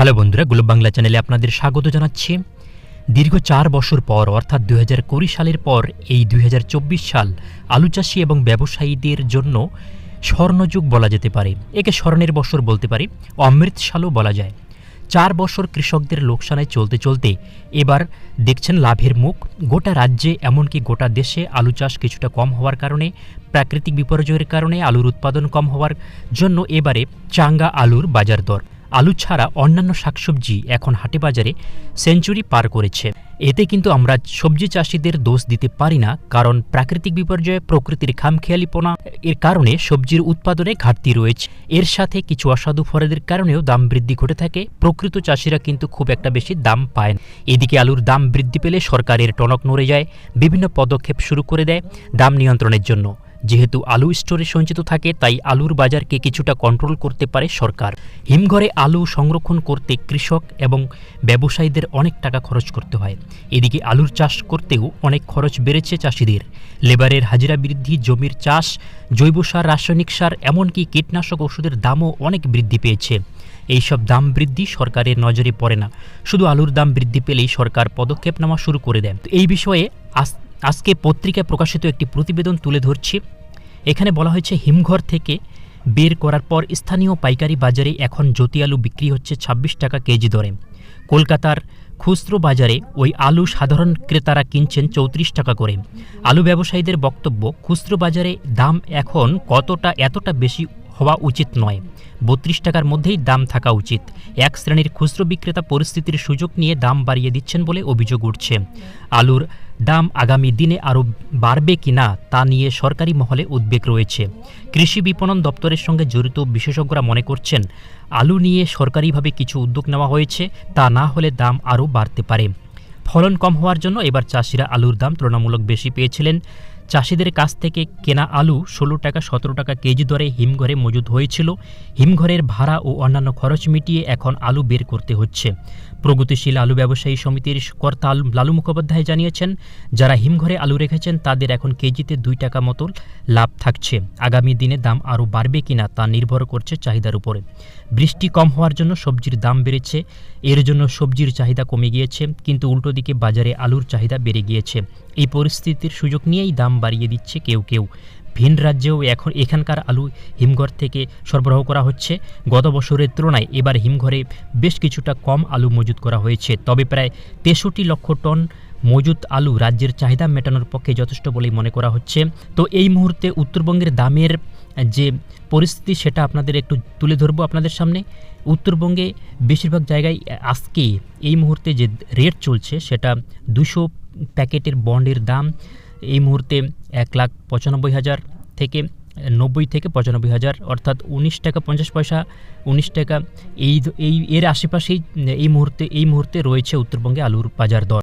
Hello বন্ধুরা, globe Bangla চ্যানেলে আপনাদের স্বাগত জানাচ্ছি। দীর্ঘ 4 বছর পর অর্থাৎ 2020 সালের পর এই 2024 সাল আলু চাষি এবং ব্যবসায়ীদের জন্য স্বর্ণযুগ বলা যেতে পারে। একে স্বর্ণের বছর বলতে পারি, অমৃত সালও বলা যায়। 4 বছর কৃষকদের লোকসানে চলতে চলতে এবার দেখছেন লাভের মুখ। গোটা রাজ্যে এমনকি গোটা দেশে আলু চাষ কিছুটা কম হওয়ার কারণে, প্রাকৃতিক বিপর্যয়ের কারণে আলুর উৎপাদন কম হওয়ার জন্য এবারে চাঙ্গা আলুর বাজার দর। আলু ছাড়া অন্যান্য শাকসবজি এখন হাটে বাজারে সেঞ্চুরি পার করেছে। এতে কিন্তু আমরা সবজি চাষিদের দোষ দিতে পারি না, কারণ প্রাকৃতিক বিপর্যয়ে প্রকৃতির খামখেয়ালিপনা এর কারণে সবজির উৎপাদনে ঘাটতি রয়েছে। এর সাথে কিছু অসাধু ফরেদের কারণেও দাম বৃদ্ধি ঘটে থাকে। প্রকৃত চাষিরা কিন্তু খুব একটা বেশি দাম পায় না। এদিকে আলুর দাম বৃদ্ধি পেলে সরকারের টনক নড়ে যায়, বিভিন্ন পদক্ষেপ শুরু করে দেয় দাম নিয়ন্ত্রণের জন্য। যেহেতু আলু স্টোরে সঞ্চিত থাকে, তাই আলুর বাজারকে কিছুটা কন্ট্রোল করতে পারে সরকার। হিমঘরে আলু সংরক্ষণ করতে কৃষক এবং ব্যবসায়ীদের অনেক টাকা খরচ করতে হয়। এদিকে আলুর চাষ করতেও অনেক খরচ বেড়েছে চাষিদের। লেবারের হাজিরা বৃদ্ধি, জমির চাষ, জৈব সার, রাসায়নিক সার, এমনকি কীটনাশক ওষুধের দামও অনেক বৃদ্ধি পেয়েছে। এইসব দাম বৃদ্ধি সরকারের নজরে পড়ে না, শুধু আলুর দাম বৃদ্ধি পেলেই সরকার পদক্ষেপ নেওয়া শুরু করে দেয়। এই বিষয়ে আজকে পত্রিকায় প্রকাশিত একটি প্রতিবেদন তুলে ধরছি। এখানে বলা হয়েছে, হিমঘর থেকে বের করার পর স্থানীয় পাইকারি বাজারে এখন জ্যোতি আলু বিক্রি হচ্ছে 26 টাকা কেজি দরে। কলকাতার খুচরো বাজারে ওই আলু সাধারণ ক্রেতারা কিনছেন 34 টাকা করে। আলু ব্যবসায়ীদের বক্তব্য, খুচরো বাজারে দাম এখন এতটা বেশি হওয়া উচিত নয়, 32 টাকার মধ্যেই দাম থাকা উচিত। এক শ্রেণীর খুচরো বিক্রেতা পরিস্থিতির সুযোগ নিয়ে দাম বাড়িয়ে দিচ্ছেন বলে অভিযোগ উঠছে। আলুর দাম আগামী দিনে আরও বাড়বে কিনা তা নিয়ে সরকারি মহলে উদ্বেগ রয়েছে। কৃষি বিপণন দপ্তরের সঙ্গে জড়িত বিশেষজ্ঞরা মনে করছেন, আলু নিয়ে সরকারিভাবে কিছু উদ্যোগ নেওয়া হয়েছে, তা না হলে দাম আরও বাড়তে পারে। ফলন কম হওয়ার জন্য এবার চাষিরা আলুর দাম তুলনামূলক বেশি পেয়েছিলেন। চাষিদের কাছ থেকে কেনা আলু 16 টাকা 17 টাকা কেজি দরে হিমঘরে মজুদ হয়েছিল। হিমঘরের ভাড়া ও অন্যান্য খরচ মিটিয়ে এখন আলু বের করতে হচ্ছে। প্রগতিশীল আলু ব্যবসায়ী সমিতির কর্তা লালু মুখোপাধ্যায় জানিয়েছেন, যারা হিমঘরে আলু রেখেছেন তাদের এখন কেজিতে 2 টাকা মতো লাভ থাকছে। আগামী দিনে দাম আরও বাড়বে কিনা তা নির্ভর করছে চাহিদার উপরে। বৃষ্টি কম হওয়ার জন্য সবজির দাম বেড়েছে, এর জন্য সবজির চাহিদা কমে গিয়েছে, কিন্তু উল্টো দিকে বাজারে আলুর চাহিদা বেড়ে গিয়েছে। এই পরিস্থিতির সুযোগ নিয়েই দাম বাড়িয়ে দিচ্ছে কেউ কেউ। ভিন রাজ্যেও এখানকার আলু হিমঘর থেকে সরবরাহ করা হচ্ছে। গত বছরের তুলনায় এবার হিমঘরে বেশ কিছুটা কম আলু মজুত করা হয়েছে, তবে প্রায় 63 লক্ষ টন মজুত আলু রাজ্যের চাহিদা মেটানোর পক্ষে যথেষ্ট বলেই মনে করা হচ্ছে। তো এই মুহূর্তে উত্তরবঙ্গের দামের যে পরিস্থিতি সেটা আপনাদের একটু তুলে ধরবো আপনাদের সামনে। উত্তরবঙ্গে বেশিরভাগ জায়গায় আজকে এই মুহূর্তে যে রেট চলছে সেটা 200 প্যাকেটের বন্ডের দাম এই মুহূর্তে 1,95,000 থেকে 90 থেকে 95,000, অর্থাৎ 19 টাকা 50 পয়সা, 19 টাকা এর আশেপাশেই এই মুহূর্তে রয়েছে উত্তরবঙ্গে আলুর বাজার দর।